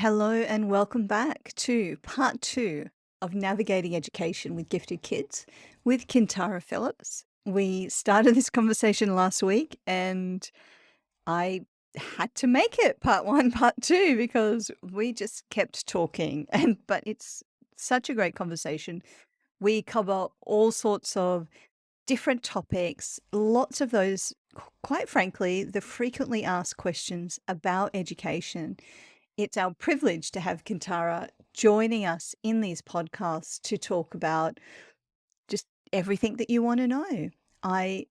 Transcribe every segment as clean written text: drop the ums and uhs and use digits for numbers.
Hello and welcome back to part two of Navigating Education with Gifted Kids with Kintara Phillips. We started this conversation last week and I had to make it part one, part two, because we just kept talking. But it's such a great conversation. We cover all sorts of different topics, lots of those, quite frankly, the frequently asked questions about education. It's our privilege to have Kintara joining us in these podcasts to talk about just everything that you want to know. I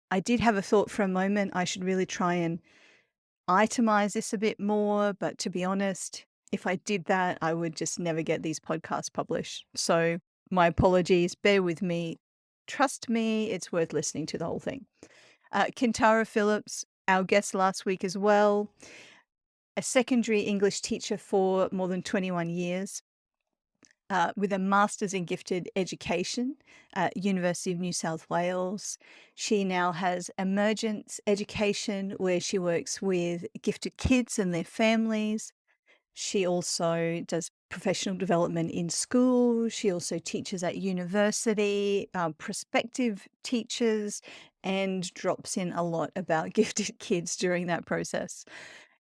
I did have a thought for a moment I should really try and itemize this a bit more, but to be honest, if I did that, I would just never get these podcasts published. So my apologies, bear with me. Trust me, it's worth listening to the whole thing. Kintara Phillips, our guest last week as well, a secondary English teacher for more than 21 years, with a master's in gifted education at University of New South Wales. She now has emergence education where she works with gifted kids and their families. She also does professional development in school. She also teaches at university, prospective teachers, and drops in a lot about gifted kids during that process.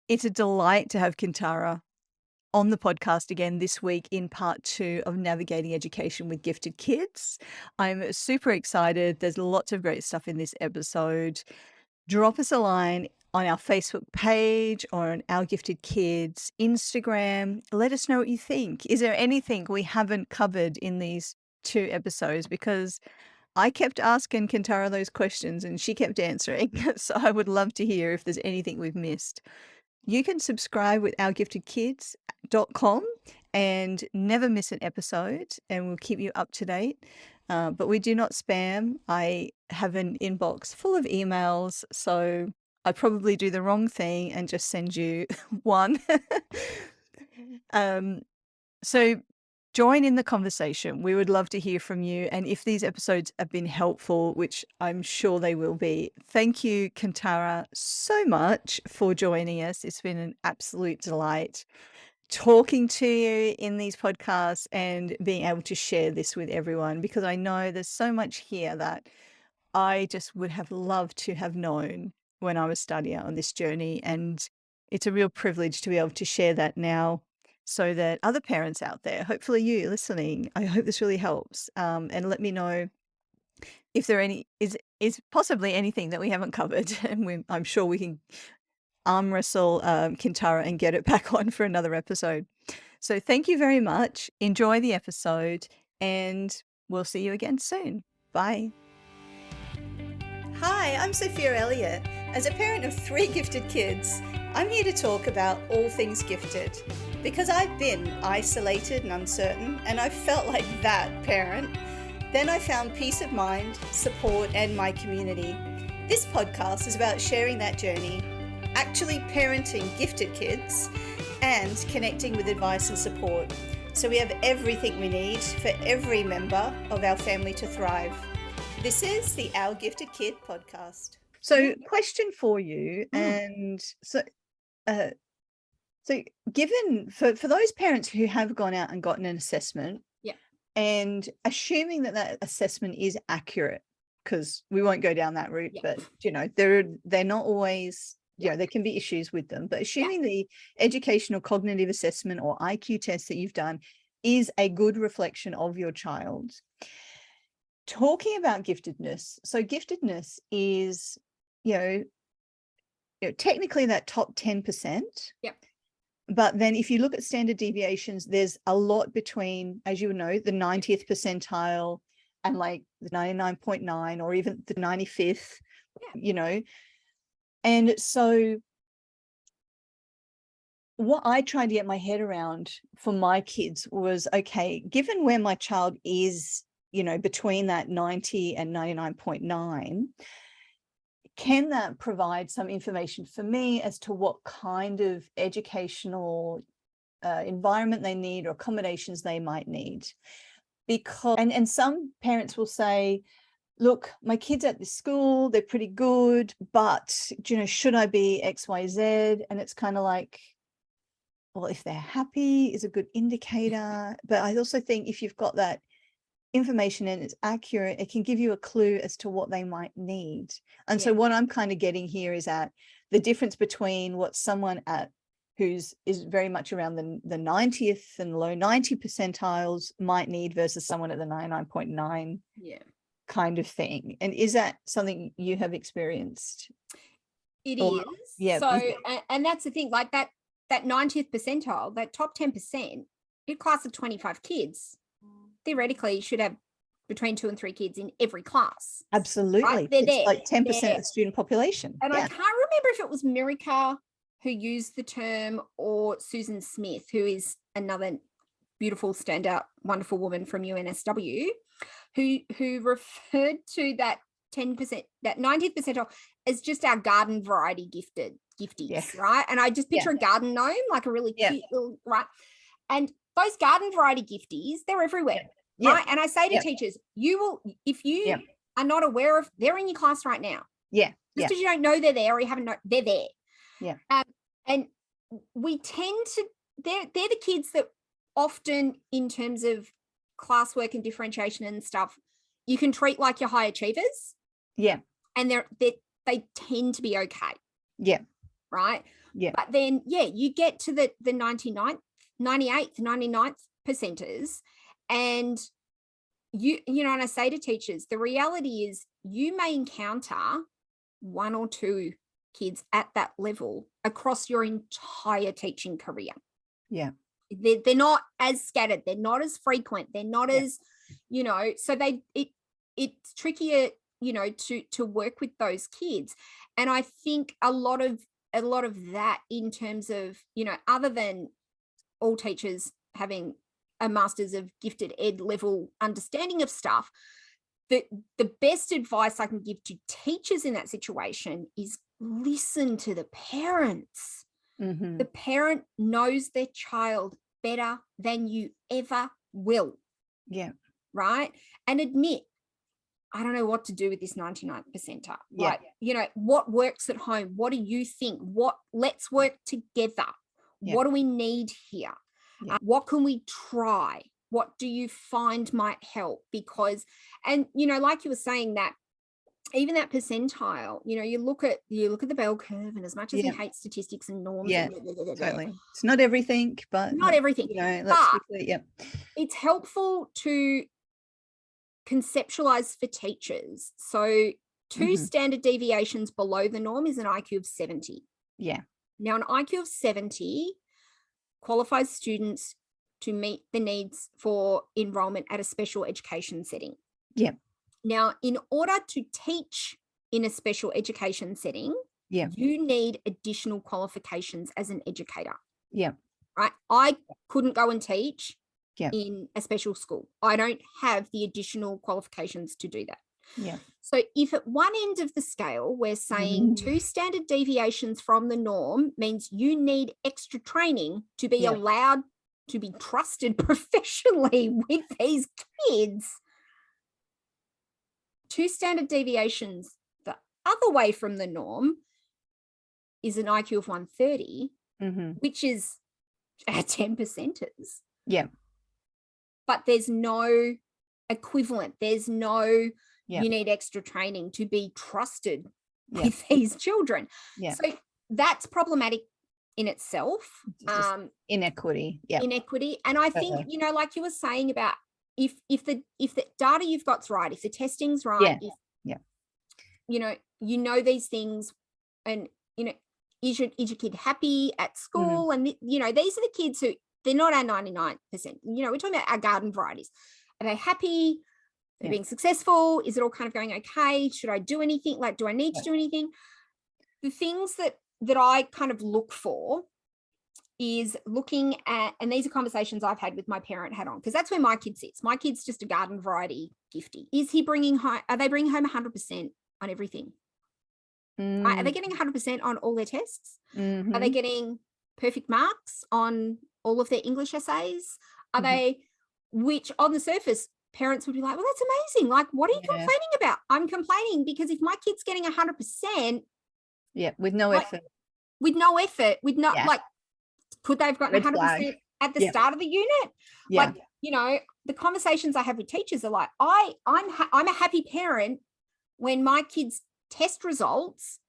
It's a delight to have Kintara on the podcast again this week in part two of Navigating Education with Gifted Kids. I'm super excited. There's lots of great stuff in this episode. Drop us a line on our Facebook page or on Our Gifted Kids Instagram. Let us know what you think. Is there anything we haven't covered in these two episodes? Because I kept asking Kintara those questions and she kept answering. So I would love to hear if there's anything we've missed. You can subscribe with ourgiftedkids.com and never miss an episode, and we'll keep you up to date. But we do not spam. I have an inbox full of emails, so I probably do the wrong thing and just send you one. So join in the conversation. We would love to hear from you. And if these episodes have been helpful, which I'm sure they will be, thank you, Kintara, so much for joining us. It's been an absolute delight talking to you in these podcasts and being able to share this with everyone, because I know there's so much here that I just would have loved to have known when I was starting out on this journey. And it's a real privilege to be able to share that now, so that other parents out there, hopefully you listening, I hope this really helps. And let me know if there is possibly anything that we haven't covered, and I'm sure we can arm wrestle Kintara and get it back on for another episode. So thank you very much. Enjoy the episode, and we'll see you again soon. Bye. Hi, I'm Sophia Elliott. As a parent of 3 gifted kids, I'm here to talk about all things gifted, because I've been isolated and uncertain, and I felt like that parent. Then I found peace of mind, support, and my community. This podcast is about sharing that journey, actually parenting gifted kids, and connecting with advice and support. So we have everything we need for every member of our family to thrive. This is the Our Gifted Kid podcast. So, question for you, and so given for those parents who have gone out and gotten an assessment, Yeah. and assuming that assessment is accurate, because we won't go down that route, Yeah. but they're not always, there can be issues with them. But assuming the educational cognitive assessment or IQ test that you've done is a good reflection of your child. Talking about giftedness, so giftedness is, technically that top 10%. Yep. But then if you look at standard deviations, there's a lot between, as you know, the 90th percentile and like the 99.9 or even the 95th, And so what I tried to get my head around for my kids was, okay, given where my child is, between that 90 and 99.9, can that provide some information for me as to what kind of educational environment they need or accommodations they might need? Because, and some parents will say, look, my kid's at this school, they're pretty good, but, should I be X, Y, Z? And it's kind of like, well, if they're happy is a good indicator. But I also think if you've got that information and it's accurate, it can give you a clue as to what they might need. And so what I'm kind of getting here is that the difference between what someone is very much around the 90th and low 90 percentiles might need versus someone at the 99.9 kind of thing. And is that something you have experienced? It is. Yeah. So, and that's the thing, like that 90th percentile, that top 10%, your class of 25 kids, theoretically you should have between 2 and 3 kids in every class. Absolutely. Right? They're it's there. like 10% of the student population. And I can't remember if it was Mirica who used the term or Susan Smith, who is another beautiful, standout, wonderful woman from UNSW, who referred to that 10%, that 90th percentile as just our garden variety gifties, right? And I just picture a garden gnome, like a really cute little, right? And those garden variety gifties, they're everywhere, right? And I say to teachers, you will, if you are not aware of, they're in your class right now. Just because you don't know they're there or you haven't known, they're there. And we tend to, they're the kids that often, in terms of classwork and differentiation and stuff, you can treat like your high achievers. And they tend to be okay. Right. But then, you get to the 99th, 98th, 99th percenters, and you know, and I say to teachers, the reality is you may encounter 1 or 2 kids at that level across your entire teaching career. They're not as scattered, they're not as frequent, they're not as, you know, so it's trickier, you know, to work with those kids. And I think a lot of that, in terms of, you know, other than all teachers having a Masters of Gifted Ed level understanding of stuff, the best advice I can give to teachers in that situation is listen to the parents. The parent knows their child better than you ever will. Right. And admit, I don't know what to do with this 99th percentile. Like, you know, what works at home? What do you think? Let's work together. What do we need here? What can we try? What do you find might help? Because, and, you know, like you were saying, that even that percentile, you know, you look at the bell curve, and as much as we hate statistics and norms, totally, it's not everything, but not everything. You know, let's be clear, it's helpful to conceptualize for teachers. So 2 standard deviations below the norm is an IQ of 70. Now, an IQ of 70 qualifies students to meet the needs for enrollment at a special education setting. Now, in order to teach in a special education setting, you need additional qualifications as an educator. Right? I couldn't go and teach in a special school. I don't have the additional qualifications to do that. So if at one end of the scale, we're saying 2 standard deviations from the norm means you need extra training to be allowed to be trusted professionally with these kids, 2 standard deviations the other way from the norm is an IQ of 130, which is 10 percenters. But there's no equivalent. There's no, you need extra training to be trusted with these children. So that's problematic in itself. Inequity. Inequity. And I think, you know, like you were saying about if the data you've got's right, if the testing's right, you know these things, and, you know, is your kid happy at school? And, you know, these are the kids who, they're not our 99%. You know, we're talking about our garden varieties. Are they happy? They're being successful? Is it all kind of going okay? Should I do anything? Like, do I need to do anything? The things that I kind of look for is looking at, and these are conversations I've had with my parent hat on, because that's where my kid sits. My kid's just a garden variety gifty. Is he bringing home, are they bringing home 100% on everything? Are they getting 100% on all their tests? Are they getting perfect marks on all of their English essays? Are they, which on the surface, parents would be like, well, that's amazing. Like, what are you complaining about? I'm complaining because if my kid's getting 100%, with no effort, with no, like, Could they have gotten Red 100% flag. at the Yeah. start of the unit? Yeah. Like, you know, the conversations I have with teachers are like, I'm a happy parent when my kids' test results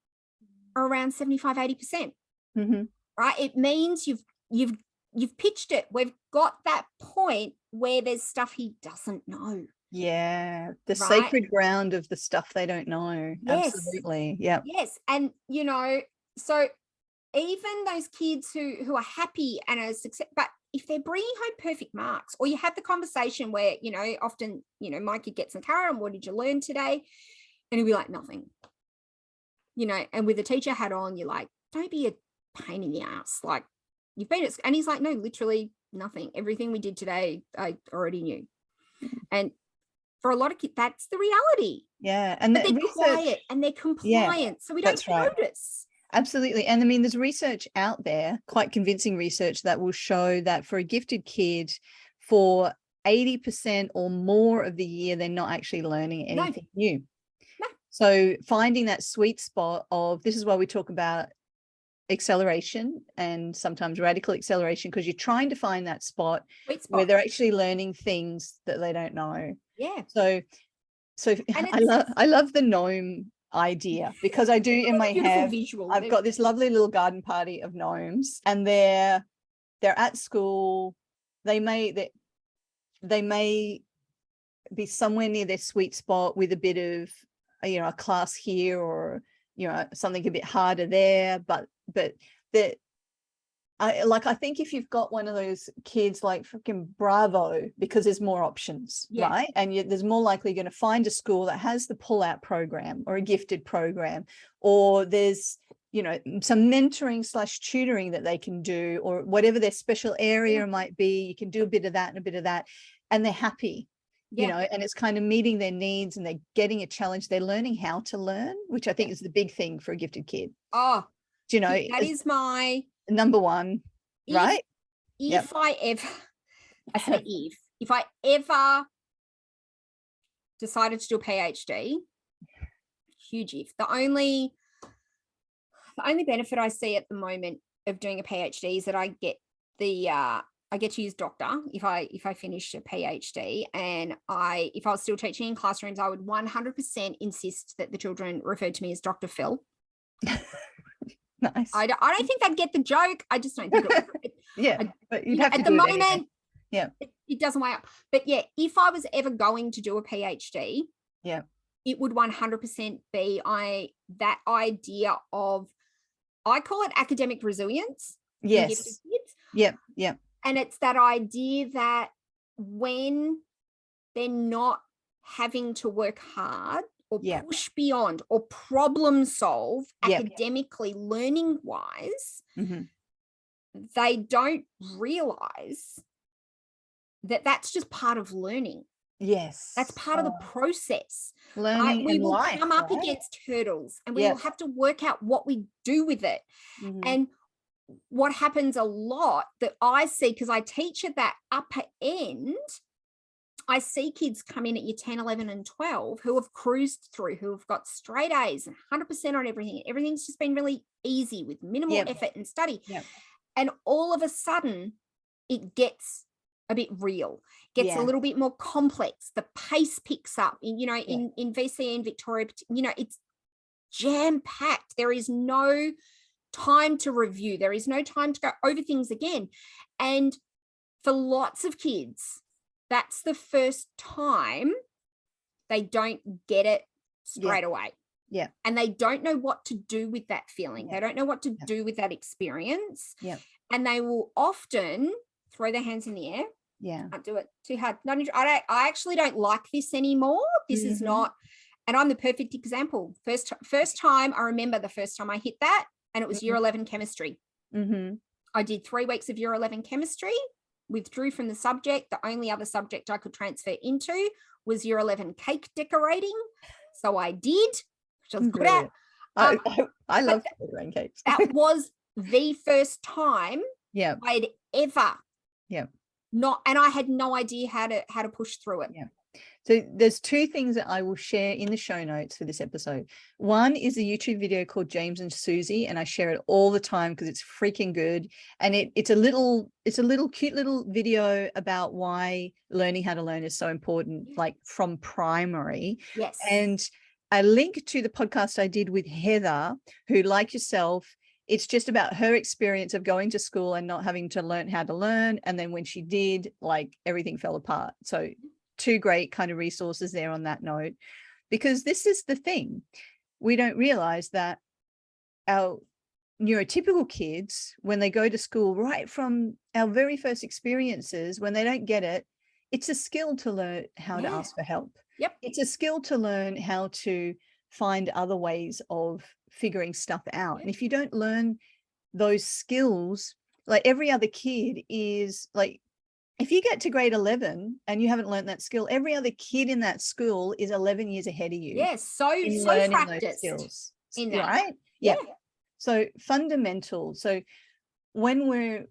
are around 75, 80%. Mhm. Right? It means you've pitched it. We've got that point where there's stuff he doesn't know. Yeah. The Right? sacred ground of the stuff they don't know. Yes. Absolutely. Yeah. Yes. And, you know, so even those kids who are happy and are success, but if they're bringing home perfect marks, or you have the conversation where, you know, often, you know, my kid gets in the car and what did you learn today? And he'll be like, nothing. You know, and with the teacher hat on, you're like, don't be a pain in the ass. Like, you've been at, and he's like, no, literally nothing. Everything we did today, I already knew. And for a lot of kids, that's the reality. Yeah. And But the they're quiet and they're compliant, so we don't that's right. notice. Absolutely. And I mean, there's research out there, quite convincing research, that will show that for a gifted kid, for 80% or more of the year, they're not actually learning anything new. No. So finding that sweet spot of, this is why we talk about acceleration and sometimes radical acceleration, because you're trying to find that spot where they're actually learning things that they don't know. Yeah. So I love the gnome idea, because I do in my head, I've got this lovely little garden party of gnomes, and they're at school. They may be somewhere near their sweet spot with a bit of, you know, a class here, or, you know, something a bit harder there, but that I think if you've got one of those kids like freaking Bravo, because there's more options, right? And there's more likely going to find a school that has the pull-out program or a gifted program, or there's, you know, some mentoring / tutoring that they can do, or whatever their special area might be. You can do a bit of that and a bit of that, and they're happy, you know, and it's kind of meeting their needs, and they're getting a challenge. They're learning how to learn, which I think is the big thing for a gifted kid. Oh, do you know, that is my number one, right? If I ever, I say if I ever decided to do a PhD, huge if. The only benefit I see at the moment of doing a PhD is that I get to use doctor if I finish a PhD, and if I was still teaching in classrooms, I would 100% insist that the children referred to me as Dr. Phil. Nice. I don't think they'd get the joke. I just don't think it would. But you'd have to at the moment, anyway. it doesn't weigh up. But yeah, if I was ever going to do a PhD, it would 100% be that idea of, I call it academic resilience. Yes. In gifted kids. Yep. And it's that idea that when they're not having to work hard or push beyond or problem solve academically, learning wise, they don't realize that that's just part of learning. Yes. That's part of the process. Learning, right? We will come up against hurdles, and we will have to work out what we do with it. And what happens a lot that I see, because I teach at that upper end, I see kids come in at year 10, 11, and 12 who have cruised through, who have got straight A's and 100% on everything. Everything's just been really easy with minimal effort and study. And all of a sudden, it gets a bit real, gets a little bit more complex. The pace picks up. You know, in VCE in Victoria, you know, it's jam-packed. There is no time to review. There is no time to go over things again. And for lots of kids, that's the first time they don't get it straight away. And they don't know what to do with that feeling. They don't know what to do with that experience. And they will often throw their hands in the air. Can't do it, too hard. I actually don't like this anymore. This is not, and I'm the perfect example. First time, I remember the first time I hit that, and it was year 11 chemistry. I did 3 weeks of year 11 chemistry, withdrew from the subject. The only other subject I could transfer into was year 11 cake decorating. So I did, which I was good at. I love decorating cakes. That was the first time I'd ever not, and I had no idea how to push through it. So there's two things that I will share in the show notes for this episode. One is a YouTube video called James and Susie, and I share it all the time because it's freaking good. And it's a little cute little video about why learning how to learn is so important, like from primary. Yes. And a link to the podcast I did with Heather, who, like yourself, it's just about her experience of going to school and not having to learn how to learn. And then when she did, like, everything fell apart. So two great kind of resources there on that note, because this is the thing. We don't realize that our neurotypical kids, when they go to school, right from our very first experiences, when they don't get it, it's a skill to learn how to ask for help. Yep. It's a skill to learn how to find other ways of figuring stuff out. And if you don't learn those skills, like every other kid is like, if you get to grade 11 and you haven't learned that skill, every other kid in that school is 11 years ahead of you. Yes, so practiced those skills in that. Right? Yeah. So fundamental. So what we're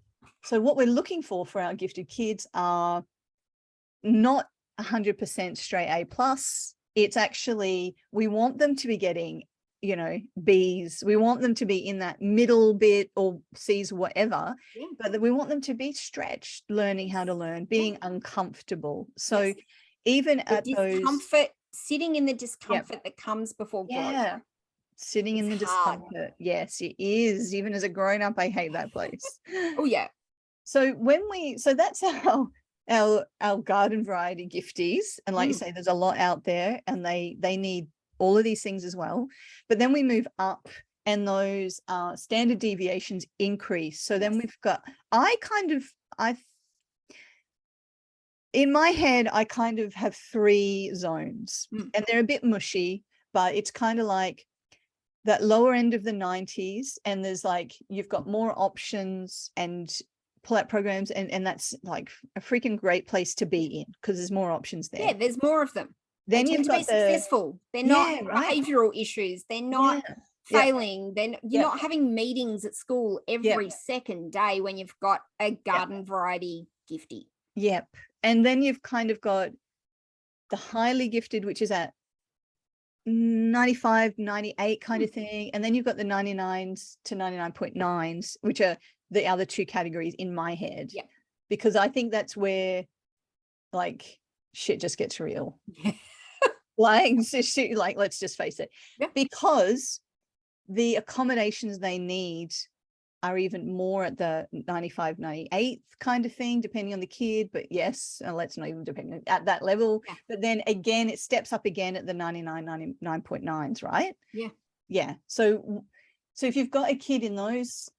looking for our gifted kids are not 100% straight A plus. It's actually, we want them to be getting, B's. We want them to be in that middle bit, or C's, whatever, but we want them to be stretched, learning how to learn, being uncomfortable. So even at discomfort, sitting in the discomfort that comes before growth. Sitting in the discomfort. Yes, it is. Even as a grown-up, I hate that place. Oh yeah. So that's our garden variety gifties. And like you say, there's a lot out there, and they need all of these things as well. But then we move up, and those standard deviations increase. So then we've got, in my head, I kind of have 3 zones, and they're a bit mushy, but it's kind of like that lower end of the 90s. And there's like, you've got more options and pull-out programs, and that's like a freaking great place to be in, because there's more options there. Yeah, there's more of them. Then you've got successful. They're not behavioral issues. They're not failing. Then you're not having meetings at school every second day when you've got a garden variety gifty. Yep. And then you've kind of got the highly gifted, which is at 95, 98 kind of thing. And then you've got the 99s to 99.9s, which are the other 2 categories in my head. Yeah. Because I think that's where, like, shit just gets real. Like, let's just face it. Because the accommodations they need are even more at the 95, 98 kind of thing, depending on the kid. But yes, let's not even depend at that level. But then again, it steps up again at the 99, 99.9s, right? Yeah. So if you've got a kid in those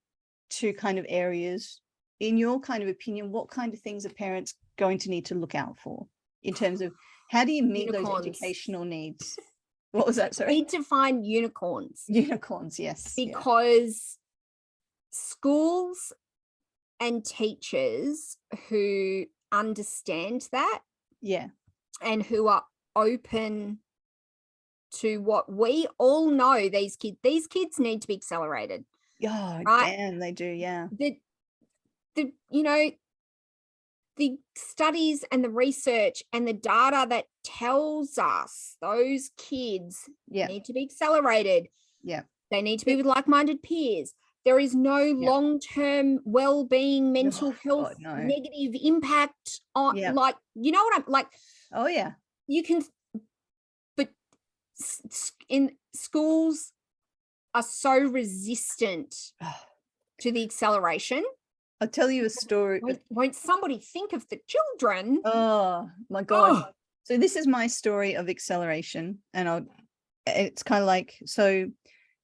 2 kind of areas, in your kind of opinion, what kind of things are parents going to need to look out for in terms of how do you meet those educational needs? What was that? Sorry. Need to find unicorns. Unicorns, yes. Because schools and teachers who understand that, and who are open to what we all know, these kids need to be accelerated. Oh, right? Damn, they do. The studies and the research and the data that tells us those kids need to be accelerated. They need to be with like-minded peers. There is no long-term well-being, mental health, negative impact on, like, you know what I'm like? Oh yeah. You can, but in schools are so resistant to the acceleration. I'll tell you a story. Won't somebody think of the children? Oh my God. Oh. So this is my story of acceleration, and it's kind of like, so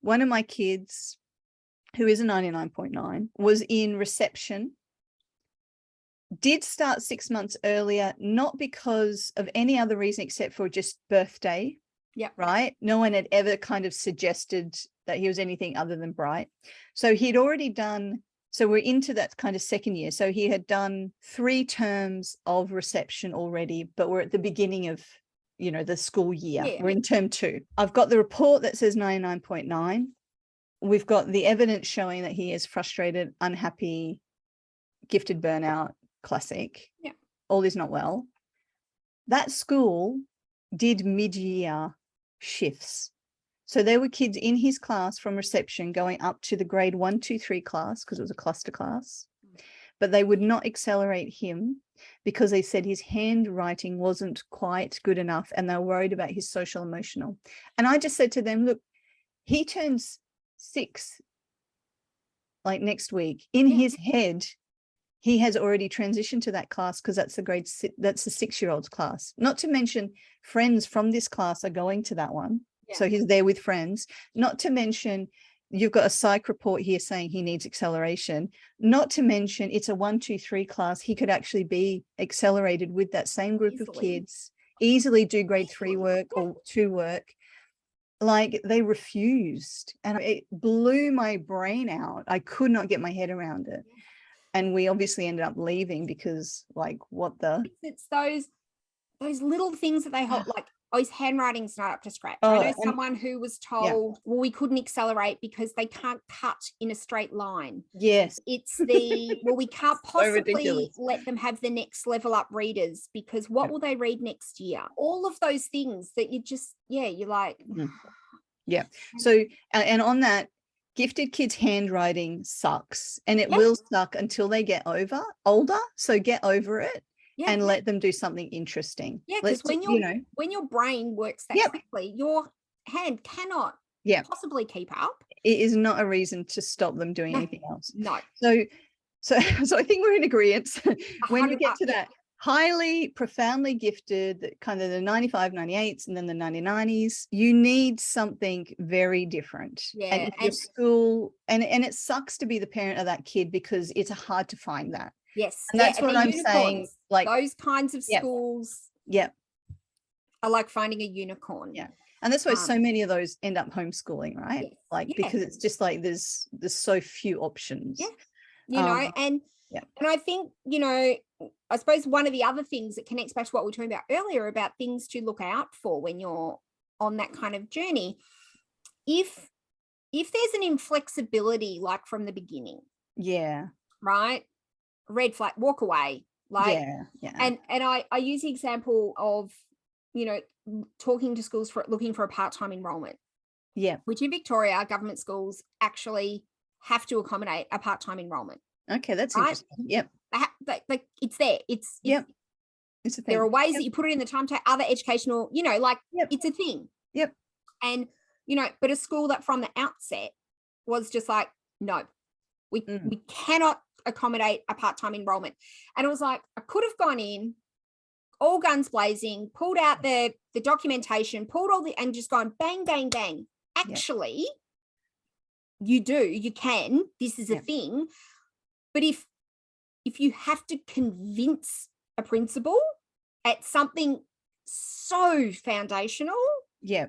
one of my kids, who is a 99.9, was in reception, did start 6 months earlier, not because of any other reason except for just birthday. Right. No one had ever kind of suggested that he was anything other than bright. So he'd already done, so we're into that kind of second year. So he had done 3 terms of reception already, but we're at the beginning of, the school year. We're in term 2. I've got the report that says 99.9. We've got the evidence showing that he is frustrated, unhappy, gifted burnout, classic. All is not well. That school did mid-year shifts. So there were kids in his class from reception going up to the grade 1, 2, 3 class, because it was a cluster class, but they would not accelerate him because they said his handwriting wasn't quite good enough and they were worried about his social emotional. And I just said to them, look, he turns 6 like next week. In his head, he has already transitioned to that class because that's the that's the 6-year-olds class. Not to mention friends from this class are going to that one. Yeah. So he's there with friends. Not to mention you've got a psych report here saying he needs acceleration. Not to mention it's a 1, 2, 3 class. He could actually be accelerated with that same group of kids, easily do grade 3 work or 2 work. Like they refused, and it blew my brain out. I could not get my head around it. And we obviously ended up leaving because like, what the? It's those little things that they hold, like, oh, his handwriting's not up to scratch. I know someone who was told, well, we couldn't accelerate because they can't cut in a straight line. Yes. It's the, well, we can't possibly let them have the next level up readers because what will they read next year? All of those things that you just, you're like. Yeah. So, and on that, gifted kids' handwriting sucks, and it will suck until they get older. So get over it. And let them do something interesting. Yeah, because when your brain works that quickly, your hand cannot possibly keep up. It is not a reason to stop them doing anything else. No. So I think we're in agreement. When you get to that highly, profoundly gifted, kind of the 95, 98s, and then the 99s, you need something very different. Yeah. And your school, and it sucks to be the parent of that kid because it's hard to find that. Yes. And that's what I'm saying. Like those kinds of schools. Yeah. Are like finding a unicorn. Yeah. And that's why so many of those end up homeschooling, right? Yes. Like, because it's just like there's so few options. Yeah. You know, and I think, I suppose one of the other things that connects back to what we were talking about earlier about things to look out for when you're on that kind of journey, if there's an inflexibility like from the beginning. Yeah. Right. Red flag, walk away. Like, and I use the example of, talking to schools for looking for a part-time enrollment. Yeah. Which in Victoria, government schools actually have to accommodate a part-time enrollment. Okay, that's interesting. Yep. Like it's there. It's a thing. There are ways that you put it in the timetable, other educational, it's a thing. Yep. And, but a school that from the outset was just like, no, we cannot accommodate a part-time enrollment. And it was like, I could have gone in all guns blazing, pulled out the documentation, pulled all and just gone bang, bang, bang. Actually, you can, this is a thing. But if you have to convince a principal at something so foundational, you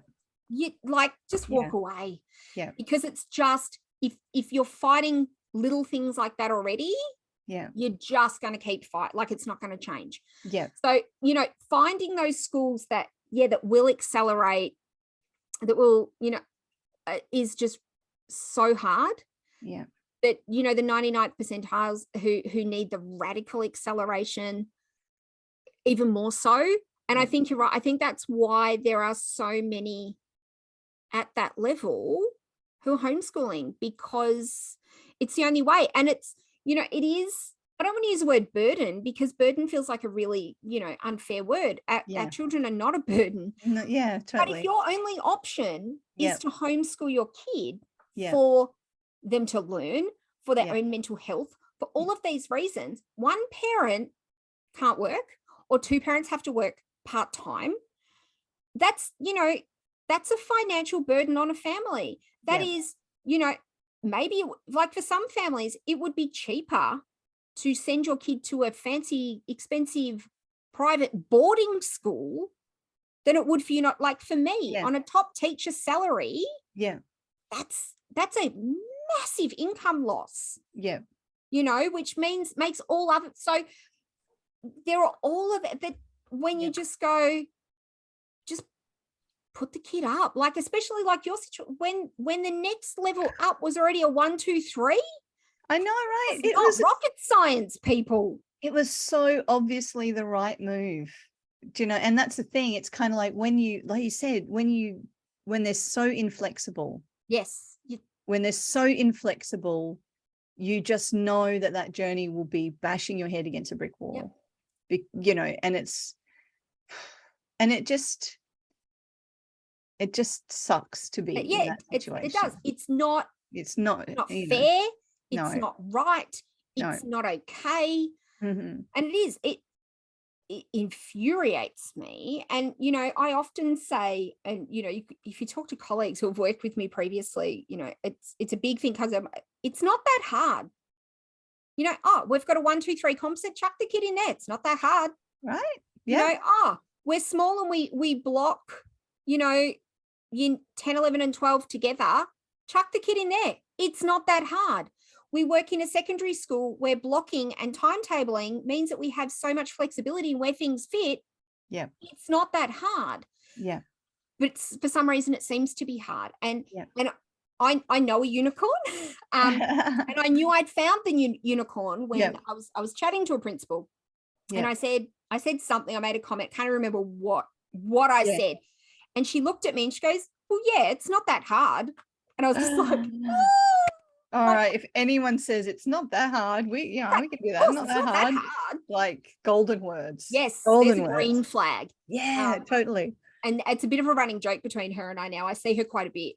just walk away. Yeah. Because it's just, if you're fighting little things like that already, you're just going to keep fight. Like it's not going to change. Yeah. So, finding those schools that will accelerate, that will, is just so hard. Yeah. That, the 99th percentiles who need the radical acceleration even more so. And I think you're right. I think that's why there are so many at that level who are homeschooling, because it's the only way. And it's, it is, I don't want to use the word burden because burden feels like a really, unfair word. Our children are not a burden. No, yeah, totally. But if your only option is to homeschool your kid for them to learn, for their own mental health, for all of these reasons, one parent can't work or two parents have to work part-time. That's, that's a financial burden on a family. That is, maybe like for some families, it would be cheaper to send your kid to a fancy, expensive private boarding school than it would for you. Not like for me on a top teacher salary. Yeah. That's a massive income loss. Yeah. Which makes all of it. So there are all of it that when you just go, just put the kid up, like, especially like your situation, when the next level up was already a 1, 2, 3. I know, right? It was rocket science, people. It was so obviously the right move do you know, and that's the thing. It's kind of like when you, like you said, when they're so inflexible, Yes. when they're so inflexible, you just know that that journey will be bashing your head against a brick wall. Yep. You know, and it just sucks to be in that situation. It does. It's not fair. It's not right. It's not okay. Mm-hmm. And it infuriates me. And, you know, I often say, and, you know, if you talk to colleagues who have worked with me previously, you know, it's a big thing because it's not that hard. You know, oh, we've got a 1, 2, 3 composite, chuck the kid in there. It's not that hard. Right. Yeah. You know, oh, we're small and we block, you know, year 10, 11 and 12 together, chuck the kid in there. It's not that hard. We work in a secondary school where blocking and timetabling means that we have so much flexibility where things fit. Yeah. It's not that hard. Yeah. But for some reason it seems to be hard. And I know a unicorn. And I knew I'd found the unicorn when I was chatting to a principal. And I said something, I made a comment, can't remember what I said. And she looked at me and she goes, well, yeah, it's not that hard. And I was just like, all right, if anyone says it's not that hard, we can do that. Not that hard. Like golden words. Yes, golden there's a words. green flag. Yeah, totally. And it's a bit of a running joke between her and I now. I see her quite a bit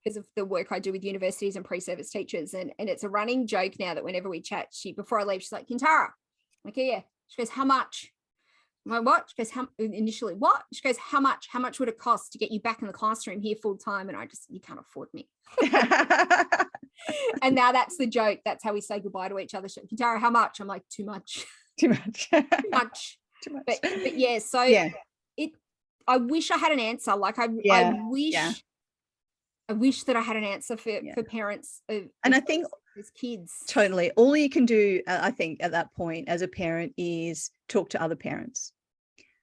because of the work I do with universities and pre-service teachers. And it's a running joke now that whenever we chat, before I leave, she's like, Kintara. I'm like, yeah. She goes, how much? I'm like, what? She goes, initially, what? She goes, how much? How much would it cost to get you back in the classroom here full time? And you can't afford me. And now that's the joke. That's how we say goodbye to each other. Kintara, how much? I'm like, too much. Too much. Too much. Too much. But yeah, so I wish I had an answer. Like I wish that I had an answer for parents and I think as kids. Totally. All you can do, I think, at that point as a parent is talk to other parents.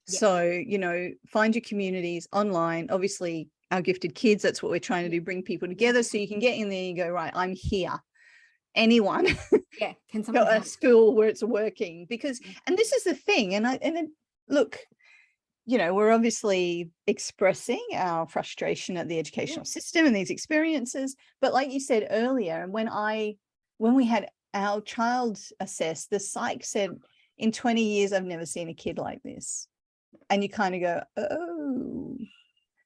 Yeah. So, you know, find your communities online. Obviously, our Gifted Kids, that's what we're trying to do, bring people together so you can get in there and go, right, I'm here. Anyone. Yeah. Can someone a school where it's working? Because, and this is the thing, look, you know, we're obviously expressing our frustration at the educational system and these experiences. But like you said earlier, and when we had our child assessed, the psych said, in 20 years, I've never seen a kid like this. And you kind of go, oh.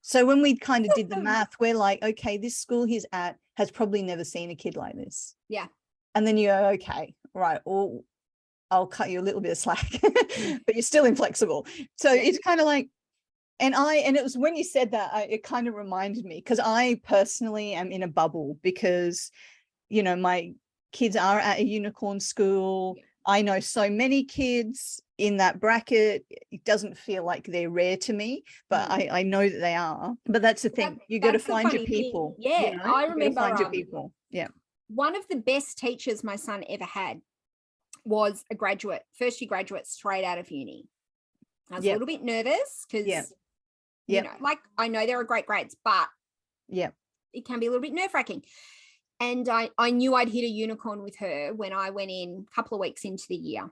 So when we kind of did the math, we're like, okay, this school he's at has probably never seen a kid like this. Yeah. And then you go, okay, right, well, I'll cut you a little bit of slack, but you're still inflexible. So it's kind of like, and it was when you said that, it kind of reminded me, because I personally am in a bubble because, you know, my kids are at a unicorn school. I know so many kids in that bracket. It doesn't feel like they're rare to me, but I know that they are. But that's the thing. You got to find your people. Yeah, you know? I remember find your people. Yeah. One of the best teachers my son ever had was a first year graduate straight out of uni. I was a little bit nervous because, you know, like I know there are great grades, but it can be a little bit nerve-wracking. And I knew I'd hit a unicorn with her when I went in a couple of weeks into the year.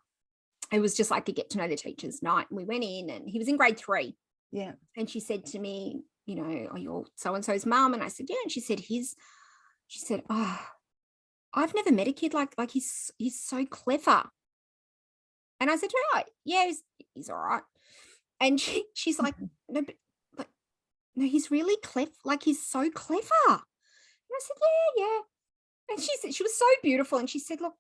It was just like a get to know the teachers night. And we went in and he was in grade 3. Yeah. And she said to me, you know, are you so-and-so's mum? And I said, yeah. And she said, oh, I've never met a kid like he's so clever. And I said, right, yeah, he's all right. And she's like, no, but no, he's really clever. Like he's so clever. And I said, yeah. And she was so beautiful. And she said, look,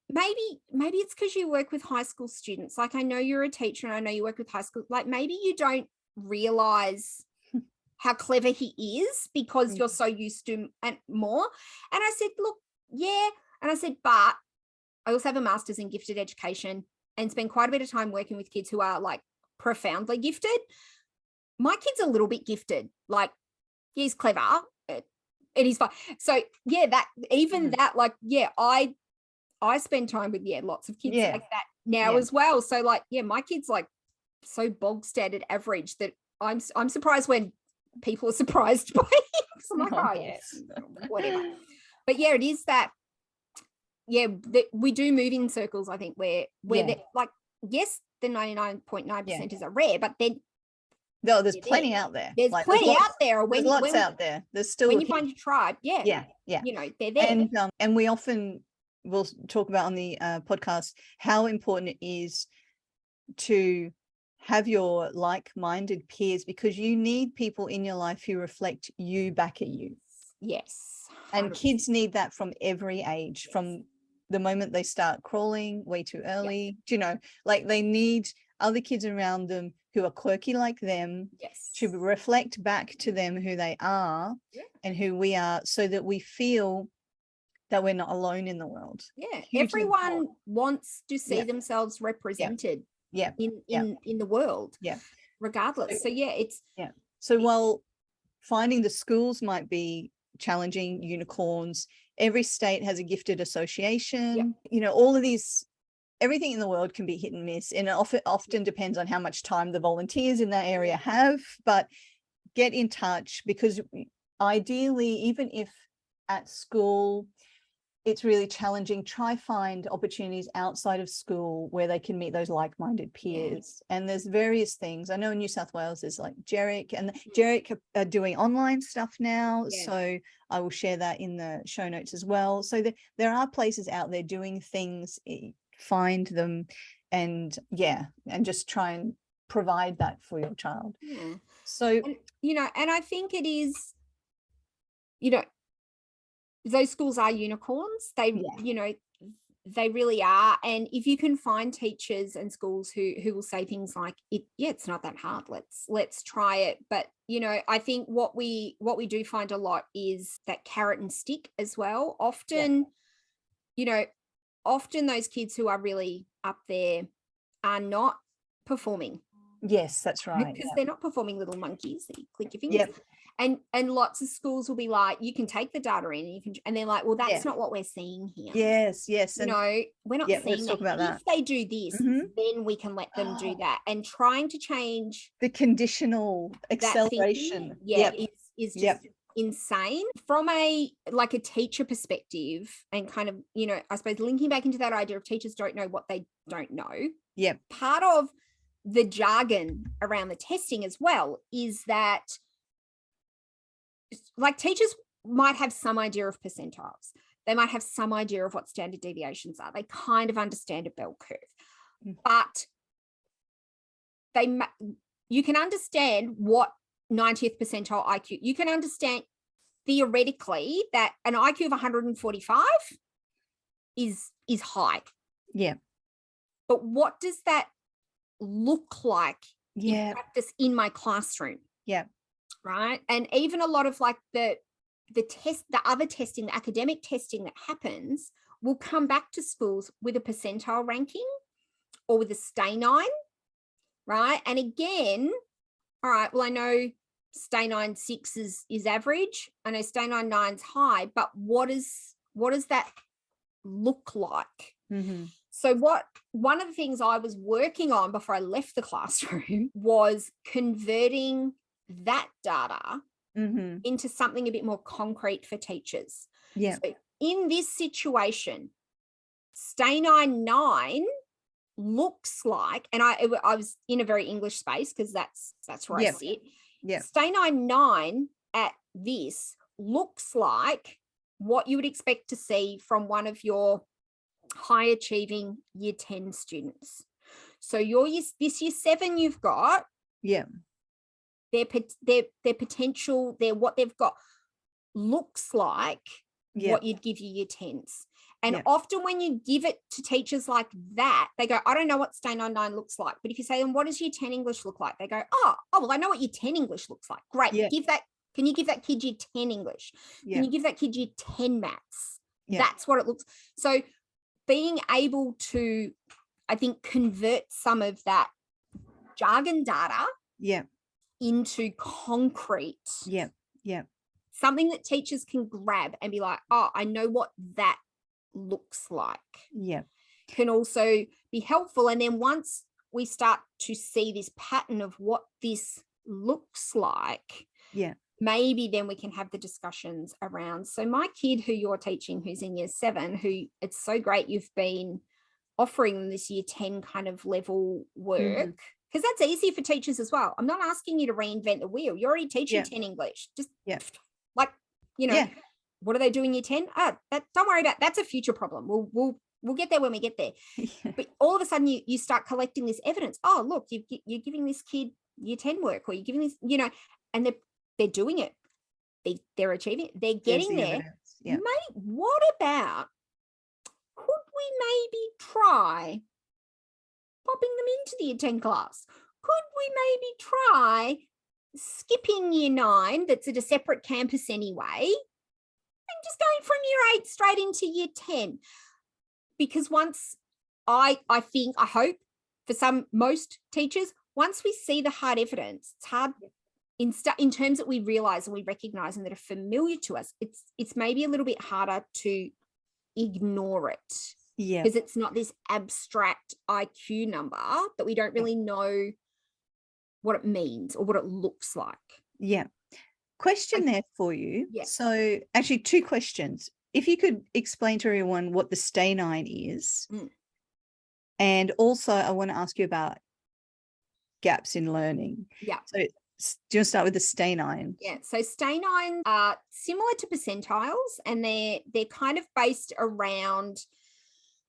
maybe it's because you work with high school students. Like I know you're a teacher and I know you work with high school. Like maybe you don't realize how clever he is because you're so used to and more. And I said, look, yeah. And I said, but I also have a master's in gifted education and spend quite a bit of time working with kids who are like profoundly gifted. My kid's a little bit gifted. Like he's clever. It is fun. So yeah, that like, yeah, I spend time with lots of kids like that now as well. So like, yeah, my kid's like so bog standard average that I'm surprised when people are surprised by it. I'm like, oh yes, whatever. But yeah, it is that. Yeah, we do move in circles. I think where like, yes, the 99.9% are rare, but then no, there's plenty out there. There's like, plenty out there. There's lots out there. There's still when you find your tribe, yeah, you know, they're there. And we often will talk about on the podcast how important it is to have your like-minded peers, because you need people in your life who reflect you back at you. Yes. 100%. And kids need that from every age, from the moment they start crawling way too early. Do you know, like they need other kids around them who are quirky like them to reflect back to them who they are and who we are, so that we feel that we're not alone in the world. Everyone wants to see themselves represented in the world, regardless. So while finding the schools might be challenging, unicorns, every state has a gifted association, you know, all of these, everything in the world can be hit and miss, and it often depends on how much time the volunteers in that area have. But get in touch, because ideally, even if at school it's really challenging, try find opportunities outside of school where they can meet those like-minded peers. And there's various things. I know in New South Wales there's like Jerick, and Jerick are doing online stuff now, so I will share that in the show notes as well. So there are places out there doing things. Find them, and just try and provide that for your child. So and I think it is, those schools are unicorns. They they really are. And if you can find teachers and schools who will say things like, it's not that hard, let's try it. But I think what we do find a lot is that carrot and stick as well. Often often those kids who are really up there are not performing. Yes, that's right. Because they're not performing little monkeys that you click your fingers. And lots of schools will be like, you can take the data in and they're like, well, that's not what we're seeing here. Yes. And we're not seeing that. About that. If they do this, then we can let them do that. And trying to change the conditional acceleration is just insane from a teacher perspective. And kind of, I suppose linking back into that idea of teachers don't know what they don't know. Part of the jargon around the testing as well is that teachers might have some idea of percentiles. They might have some idea of what standard deviations are. They kind of understand a bell curve, but you can understand what 90th percentile IQ, you can understand theoretically that an IQ of 145 is high. But what does that look like in practice in my classroom? Right. And even a lot of the other testing, the academic testing that happens will come back to schools with a percentile ranking or with a stay 9. Right. And again, all right, well, I know stay 9.6 is average. I know stay 9.9 is high, but what does that look like? So one of the things I was working on before I left the classroom was converting that data into something a bit more concrete for teachers. So in this situation, stay 9.9 looks like, and I was in a very English space because that's where I sit. Stay 9.9 at this looks like what you would expect to see from one of your high achieving year 10 students. So this year 7 you've got, their potential, what they've got looks like what you'd give your year 10s. And often when you give it to teachers like that, they go, I don't know what stay 9.9 looks like. But if you say, then what does year 10 English look like? They go, oh, well, I know what year 10 English looks like. Great. Can you give that kid year 10 English? Can you give that kid year 10 maths? That's what it looks. So being able to, I think, convert some of that jargon data into concrete. Something that teachers can grab and be like, oh, I know what that looks like. Can also be helpful. And then once we start to see this pattern of what this looks like, maybe then we can have the discussions around. So my kid who you're teaching, who's in year 7, who it's so great you've been offering them this year 10 kind of level work, Mm-hmm. because that's easy for teachers as well. I'm not asking you to reinvent the wheel. You're already teaching Yeah. 10 English. Just Yeah. like, you know, Yeah. what are they doing year 10? Don't worry about that's a future problem. We'll get there when we get there. Yeah. But all of a sudden you start collecting this evidence. Oh, look, you're giving this kid year 10 work, or you're giving this, you know, and they're doing it. They're achieving it. They're There's getting the there. evidence. Yeah. Mate, what about, could we maybe try popping them into the year 10 class? Could we maybe try skipping year 9, that's at a separate campus anyway, and just going from year 8 straight into year 10? Because once I hope for most teachers, once we see the hard evidence, it's hard in terms that we realize and we recognize and that are familiar to us, it's maybe a little bit harder to ignore it. Yeah. Because it's not this abstract IQ number that we don't really know what it means or what it looks like. Yeah. Question there for you. Yeah. So actually 2 questions. If you could explain to everyone what the stay-9 is. And also I want to ask you about gaps in learning. Yeah. So do you want to start with the stay-9? Yeah. So stay-9 are similar to percentiles, and they're kind of based around,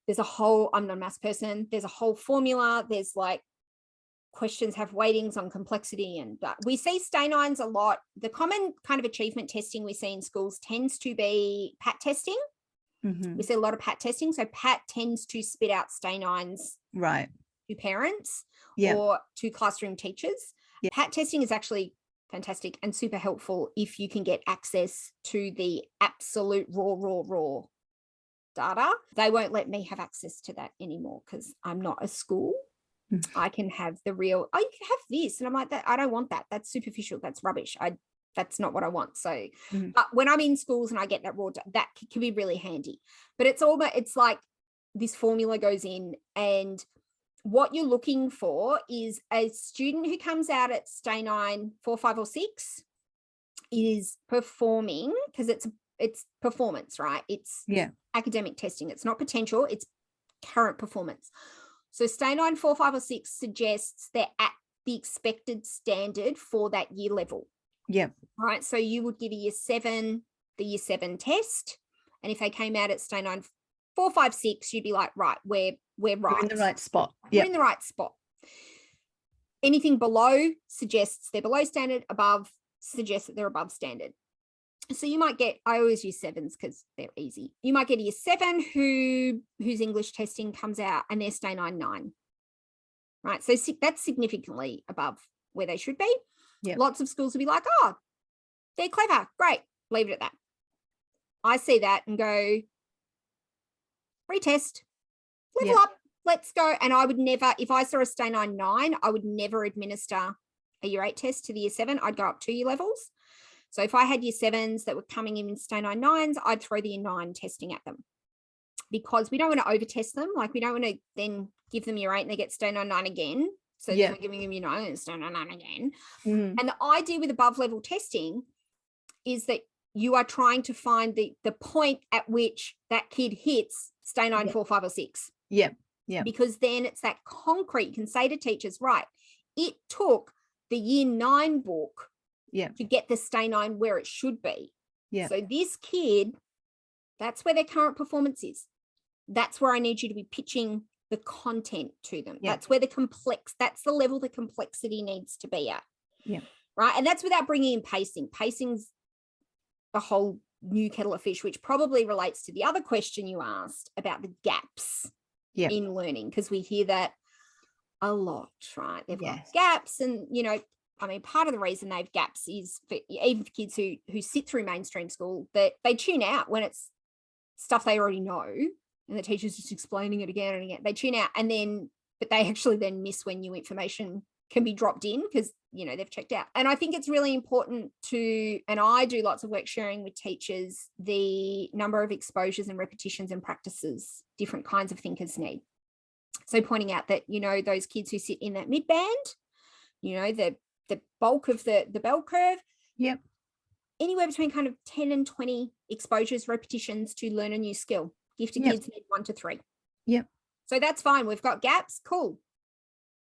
there's a whole, I'm not a maths person, there's a whole formula. There's like questions have weightings on complexity, and we see stay-9s a lot. The common kind of achievement testing we see in schools tends to be PAT testing. Mm-hmm. We see a lot of PAT testing. So PAT tends to spit out stay-9s Right. to parents Yeah. or to classroom teachers. Yeah. PAT testing is actually fantastic and super helpful if you can get access to the absolute raw data. They won't let me have access to that anymore because I'm not a school. I can have the real, oh, you can have this. And I'm like, that I don't want that. That's superficial. That's rubbish. That's not what I want. So but when I'm in schools and I get that raw, that can be really handy. But it's like this formula goes in, and what you're looking for is a student who comes out at stay-9, 4, 5, or 6 is performing, because it's performance, right? It's academic testing. It's not potential, it's current performance. So stay-9, 4, 5, or 6 suggests they're at the expected standard for that year level. Yeah. Right. So you would give a year 7 the year 7 test, and if they came out at stay-9, 4, 5, 6, you'd be like, right, we're right. We're in the right spot. We're in the right spot. Anything below suggests they're below standard, above suggests that they're above standard. So you might get, I always use 7s because they're easy. You might get a year 7 whose English testing comes out and they're stay-9, 9. Right. So that's significantly above where they should be. Yep. Lots of schools will be like, oh, they're clever. Great. Leave it at that. I see that and go, retest, level up, let's go. And I would never, if I saw a stay-9, 9, I would never administer a year 8 test to the year 7. I'd go up 2 year levels. So if I had year 7s that were coming in stay-9, 9s, I'd throw the year 9 testing at them, because we don't want to overtest them. Like, we don't want to then give them year 8 and they get stay-9, 9 again. So then we're giving them, stay-9, 9 again. And the idea with above level testing is that you are trying to find the point at which that kid hits stay-9, 4, 5, or 6. Yeah. Because then it's that concrete. You can say to teachers, right, it took the year 9 book to get the stay-9 where it should be. Yeah. So this kid, that's where their current performance is. That's where I need you to be pitching the content to them. That's where that's the level the complexity needs to be at. Yeah. Right. And that's without bringing in pacing. Pacing's a whole new kettle of fish, which probably relates to the other question you asked about the gaps in learning, because we hear that a lot, right? They've got gaps, and, part of the reason they have gaps is even for kids who sit through mainstream school, that they tune out when it's stuff they already know and the teacher's just explaining it again and again. They tune out, but they actually then miss when new information can be dropped in because, they've checked out. And I think it's really important and I do lots of work sharing with teachers the number of exposures and repetitions and practices different kinds of thinkers need. So pointing out that, those kids who sit in that mid band, the bulk of the bell curve, anywhere between kind of 10 and 20 exposures, repetitions to learn a new skill. Gifted kids need 1 to 3. So So that's fine. We've got gaps. Cool.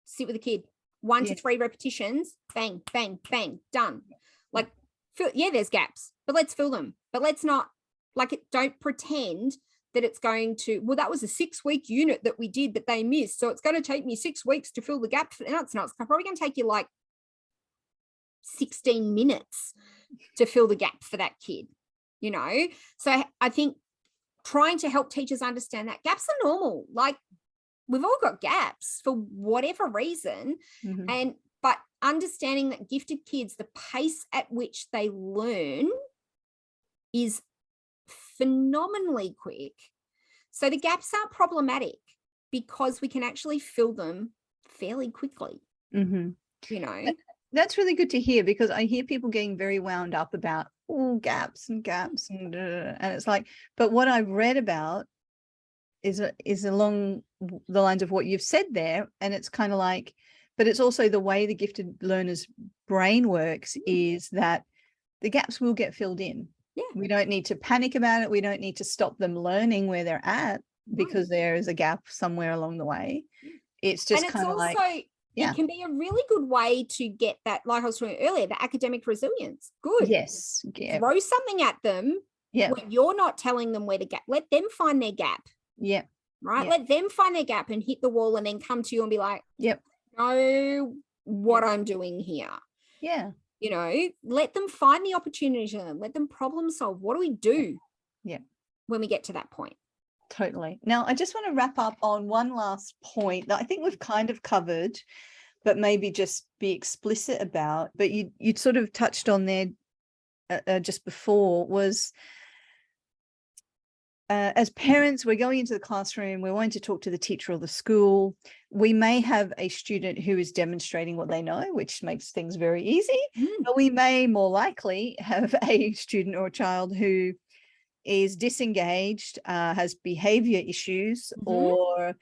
Sit with the kid. 1 to 3 repetitions. Bang, bang, bang. Done. Like, there's gaps, but let's fill them. But let's not, don't pretend that it's going to, well, that was a 6-week unit that we did that they missed. So it's going to take me 6 weeks to fill the gap. No, it's not. It's probably going to take you like 16 minutes to fill the gap for that kid, So I think trying to help teachers understand that gaps are normal. Like, we've all got gaps for whatever reason. But understanding that gifted kids, the pace at which they learn is phenomenally quick. So the gaps aren't problematic because we can actually fill them fairly quickly. That's really good to hear, because I hear people getting very wound up about gaps and it's like, but what I've read about is along the lines of what you've said there, and it's kind of like, but it's also the way the gifted learner's brain works is that the gaps will get filled in. We don't need to panic about it. We don't need to stop them learning where they're at because there is a gap somewhere along the way. It's just kind of like, it can be a really good way to get that, like I was talking earlier, the academic resilience. Good. Yes. Yeah. Throw something at them. Yeah. When you're not telling them where to gap. Let them find their gap. Yeah. Right. Let them find their gap and hit the wall and then come to you and be like, know what I'm doing here. Yeah. Let them find the opportunity, let them problem solve. What do we do? When we get to that point? Totally. Now, I just want to wrap up on one last point that I think we've kind of covered, but maybe just be explicit about, but you'd sort of touched on there just before, was as parents, we're going into the classroom, we're wanting to talk to the teacher or the school. We may have a student who is demonstrating what they know, which makes things very easy, but we may more likely have a student or a child who is disengaged, has behavior issues, or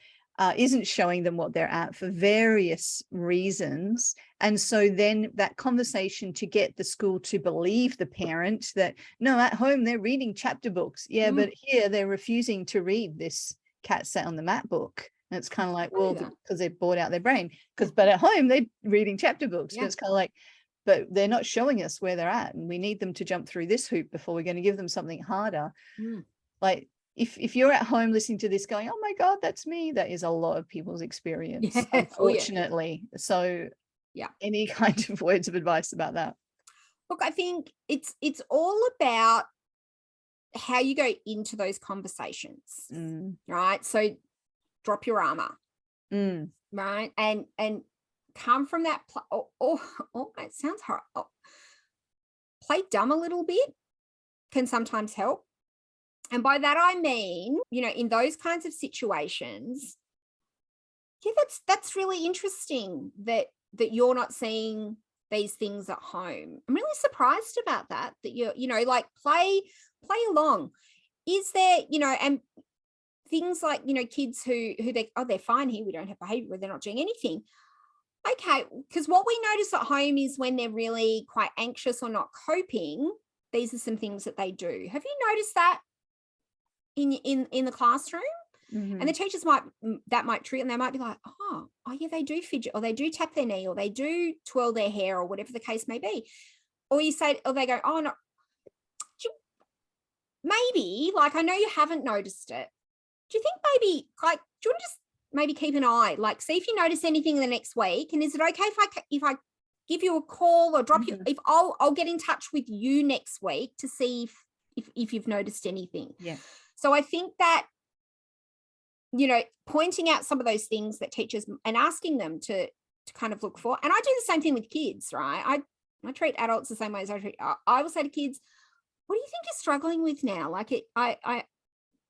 isn't showing them what they're at for various reasons. And so then that conversation to get the school to believe the parent that, no, at home they're reading chapter books. But here they're refusing to read this Cat Sat on the Mat book. And it's kind of like, well, because they've bored out their brain. But at home they're reading chapter books. But it's kind of like, but they're not showing us where they're at. And we need them to jump through this hoop before we're going to give them something harder. Like, if you're at home listening to this going, oh my God, that's me, that is a lot of people's experience, unfortunately. So any kind of words of advice about that? Look, I think it's all about how you go into those conversations, right? So drop your armor, right? And come from that, it sounds horrible. Play dumb a little bit can sometimes help. And by that, I mean, in those kinds of situations, that's really interesting that you're not seeing these things at home. I'm really surprised about that you're, like play along. Is there, and things like, kids who they're fine here, we don't have behavior, they're not doing anything. Okay, because what we notice at home is when they're really quite anxious or not coping, these are some things that they do. Have you noticed that in the classroom? And the teachers might treat, and they might be like, oh yeah, they do fidget, or they do tap their knee, or they do twirl their hair, or whatever the case may be. Or you say, or they go, oh no, maybe, like, I know you haven't noticed it. Do you think maybe, like, do you want to just maybe keep an eye, like, see if you notice anything in the next week, and is it okay if I give you a call or drop you, if I'll get in touch with you next week to see if you've noticed anything. So I think that, pointing out some of those things that teachers, and asking them to kind of look for. And I do the same thing with kids, right? I treat adults the same way as I will say to kids, what do you think you're struggling with now? Like,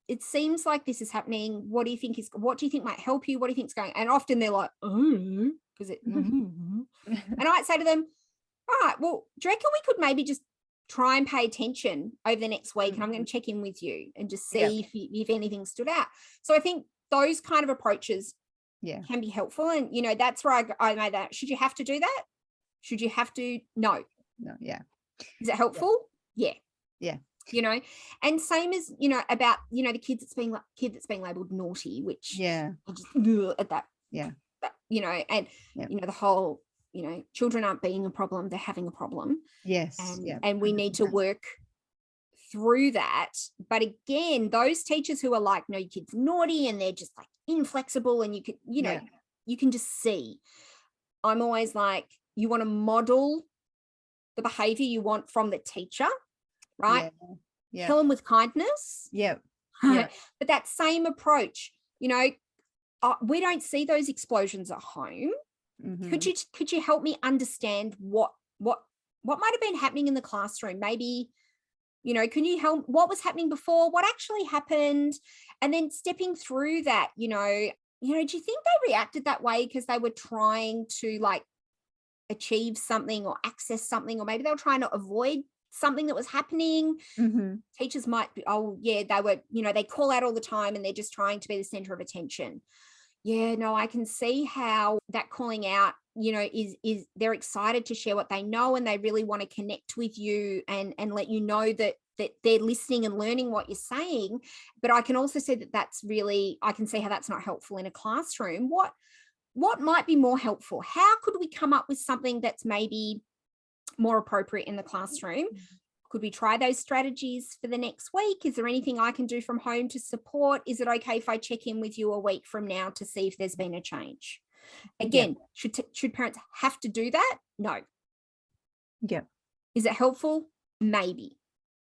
it seems like this is happening. What do you think might help you? What do you think's going? And often they're like, oh, because it, and I might say to them, all right, well, do you reckon we could maybe just try and pay attention over the next week, and I'm going to check in with you and just see if anything stood out. So I think those kind of approaches can be helpful. And, that's where I made that. Should you have to do that? Should you have to? No. Yeah. Is it helpful? Yeah. you know. And same as, about, the kid that's being labeled naughty, which Yeah. I just at that, Yeah. and, Yeah. the whole, children aren't being a problem, they're having a problem. Yes. And, Yeah. and we need to work through that. But again, those teachers who are like, no, your kid's naughty and they're just like inflexible, and you can, Yeah. you can just see. I'm always like, you want to model the behavior you want from the teacher, right? Yeah. Yeah. Kill them with kindness. Yeah. Yeah. But that same approach, we don't see those explosions at home. Mm-hmm. Could you help me understand what might have been happening in the classroom? Maybe, can you help? What was happening before? What actually happened? And then stepping through that, do you think they reacted that way because they were trying to like achieve something or access something, or maybe they were trying to avoid something that was happening? Mm-hmm. Teachers might be, oh yeah, they were, they call out all the time and they're just trying to be the center of attention. Yeah, no, I can see how that calling out, is they're excited to share what they know, and they really want to connect with you and let you know that they're listening and learning what you're saying. But I can also see that I can see how that's not helpful in a classroom. What might be more helpful? How could we come up with something that's maybe more appropriate in the classroom? Could we try those strategies for the next week? Is there anything I can do from home to support? Is it okay if I check in with you a week from now to see if there's been a change? Again, should parents have to do that? No. Yeah. Is it helpful? Maybe.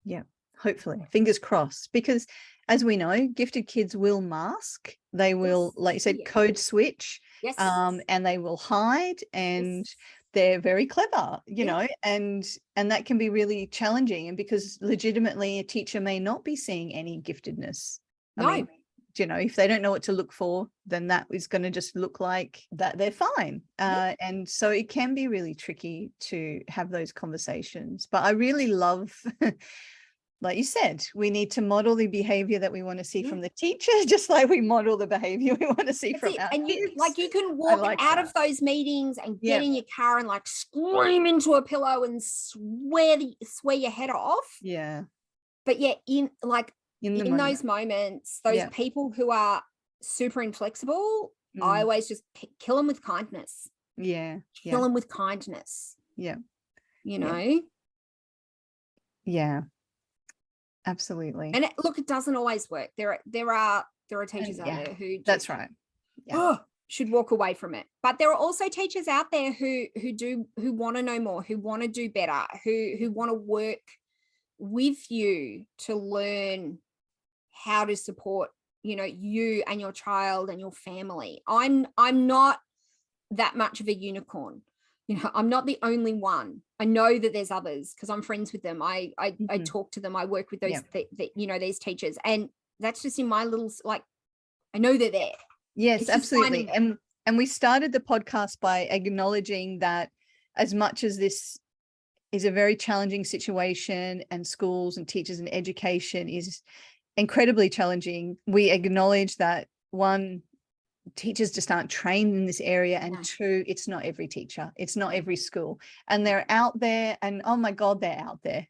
Yeah. Hopefully, fingers crossed, because as we know, gifted kids will mask. They will, like you said, code switch. Yes. And they will hide, and they're very clever, you know, and that can be really challenging. And because legitimately a teacher may not be seeing any giftedness. No. I mean, if they don't know what to look for, then that is going to just look like that they're fine. And so it can be really tricky to have those conversations. But I really love like you said, we need to model the behavior that we want to see from the teacher, just like we model the behavior we want to see from our and kids. you can walk out of those meetings and get in your car and like scream into a pillow and swear your head off. Yeah. But in those moments, those Yeah. people who are super inflexible, I always just kill them with kindness. Yeah. Kill them with kindness. Yeah. You know? Yeah. Absolutely. And it doesn't always work. There are teachers out there who just, that's right. Should walk away from it. But there are also teachers out there who want to know more, who want to do better, who want to work with you to learn how to support, you and your child and your family. I'm not that much of a unicorn. I'm not the only one. I know that there's others because I'm friends with them. I talk to them. I work with those, these teachers, and that's just in my little, I know they're there. Yes, absolutely. And we started the podcast by acknowledging that as much as this is a very challenging situation, and schools and teachers and education is incredibly challenging, we acknowledge that one, teachers just aren't trained in this area, and two, it's not every teacher, it's not every school, and they're out there, and oh my God, they're out there,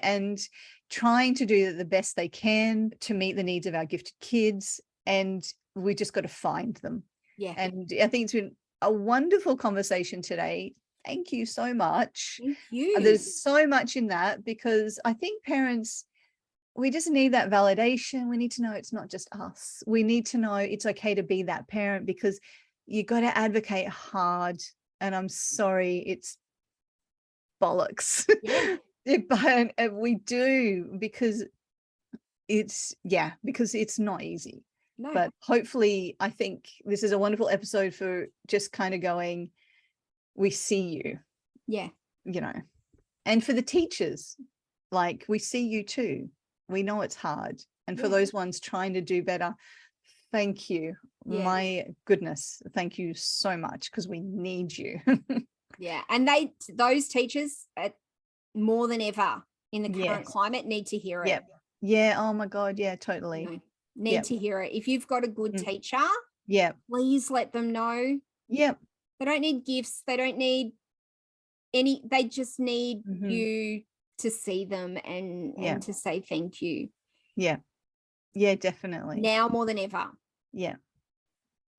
and trying to do the best they can to meet the needs of our gifted kids, and we just got to find them. And I think it's been a wonderful conversation today. Thank you so much. Thank you. There's so much in that, because I think parents, we just need that validation. We need to know it's not just us. We need to know it's okay to be that parent, because you got to advocate hard. And I'm sorry, it's bollocks. But we do, because it's not easy. No. But hopefully, I think this is a wonderful episode for just kind of going, we see you. Yeah. And for the teachers, like, we see you too. We know it's hard. And for those ones trying to do better, thank you. My goodness, thank you so much, because we need you. And those teachers, more than ever in the current climate, need to hear it. Oh my God. Yeah, totally. Need to hear it. If you've got a good teacher, please let them know. They don't need gifts. They don't need they just need you to see them and to say thank you. Yeah. Yeah, definitely. Now more than ever. Yeah.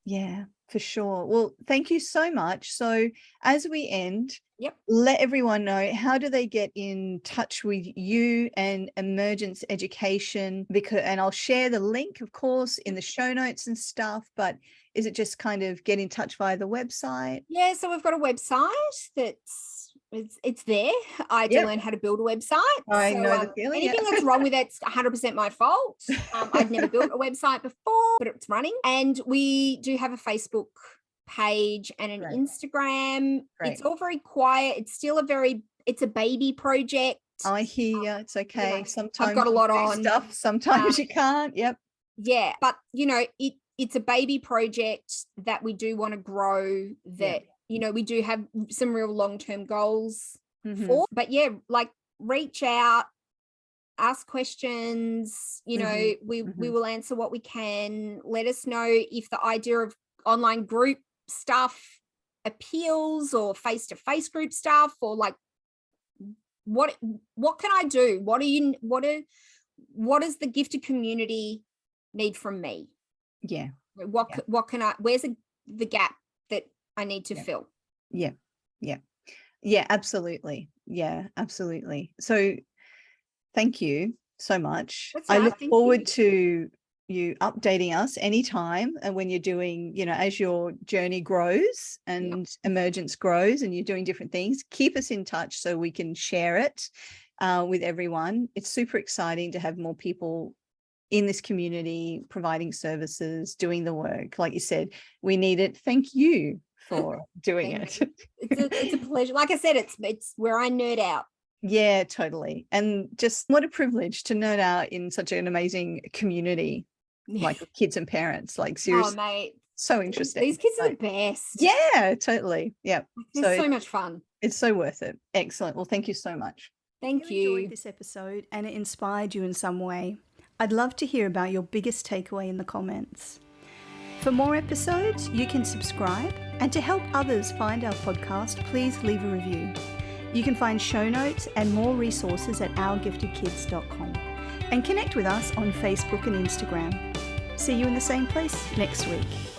Yeah, for sure. Well, thank you so much. So as we end, let everyone know, how do they get in touch with you and Emergence Education? And I'll share the link, of course, in the show notes and stuff, but is it just kind of get in touch via the website? Yeah, so we've got a website it's there. I had to learn how to build a website. I know the feeling. Anything that's wrong with it's 100% my fault. I'd never built a website before, but it's running. And we do have a Facebook page and an Instagram. It's all very quiet. It's still it's a baby project. I hear you. It's okay. You know, sometimes I've got a lot on stuff. Sometimes you can't. Yep. Yeah, but it's a baby project that we do want to grow. That we do have some real long-term goals for. But like reach out, ask questions. We will answer what we can. Let us know if the idea of online group stuff appeals, or face-to-face group stuff, or like what can I do? What does the gifted community need from me? Yeah. What can I, where's the gap that I need to fill? Yeah. Absolutely. Yeah, absolutely. So thank you so much. I look forward to you updating us anytime, and when you're doing, as your journey grows and Emergence grows and you're doing different things, keep us in touch so we can share it with everyone. It's super exciting to have more people in this community providing services, doing the work. Like you said, we need it. Thank you for doing it. It's a pleasure. Like I said, it's where I nerd out. Yeah, totally. And just what a privilege to nerd out in such an amazing community, like kids and parents. Like seriously, mate, so interesting. These kids are the best. Yeah, totally. Yeah, it's so much fun. It's so worth it. Excellent. Well, thank you so much. Thank you. If you enjoyed this episode and it inspired you in some way, I'd love to hear about your biggest takeaway in the comments. For more episodes, you can subscribe, and to help others find our podcast, please leave a review. You can find show notes and more resources at ourgiftedkids.com, and connect with us on Facebook and Instagram. See you in the same place next week.